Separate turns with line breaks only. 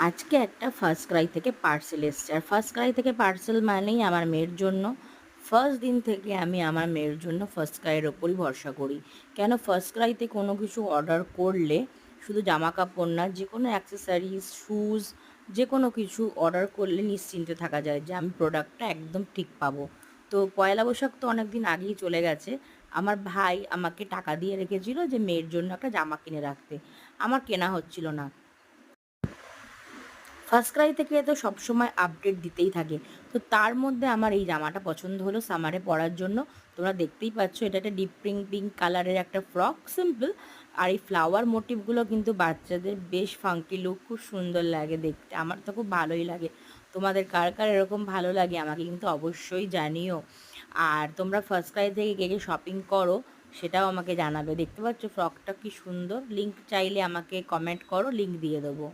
আজকে একটা first Cry থেকে পার্সেল এসছে। আর ফার্স্ট ক্রাই থেকে পার্সেল মানেই আমার মেয়ের জন্য। ফার্স্ট দিন থেকে আমি আমার মেয়ের জন্য ফার্স্ট ক্রাইয়ের ওপরই ভরসা করি। কেন, ফার্স্ট ক্রাইতে কোনো কিছু অর্ডার করলে শুধু জামা কাপড় না, যে কোনো অ্যাক্সেসরিজ, শুজ, যে কোনো কিছু অর্ডার করলে নিশ্চিন্তে থাকা যায় যে আমি প্রোডাক্টটা একদম ঠিক পাবো। তো পয়লা বৈশাখ তো অনেক দিন আগেই চলে গেছে। আমার ভাই আমাকে টাকা দিয়ে রেখেছিল যে মেয়ের জন্য একটা জামা কিনে রাখতে। আমার কেনা হচ্ছিল না। ফার্স্ট ক্রাই থেকে তো সবসময় আপডেট দিতেই থাকে। তো তার মধ্যে আমার এই জামাটা পছন্দ হলো সামারে পরার জন্য। তোমরা দেখতেই পাচ্ছ, এটা একটা ডিপ পিঙ্ক পিঙ্ক কালারের একটা ফ্রক, সিম্পল। আর এই ফ্লাওয়ার মোটিভগুলো কিন্তু বাচ্চাদের বেশ ফাঙ্কি লুক, খুব সুন্দর লাগে দেখতে। আমার তো খুব ভালোই লাগে। তোমাদের কার কার এরকম ভালো লাগে আমাকে কিন্তু অবশ্যই জানিও। আর তোমরা ফার্স্ট ক্রাই থেকে কে কে শপিং করো সেটাও আমাকে জানাবে। দেখতে পাচ্ছ ফ্রকটা কি সুন্দর। লিঙ্ক চাইলে আমাকে কমেন্ট করো, লিঙ্ক দিয়ে দেবো।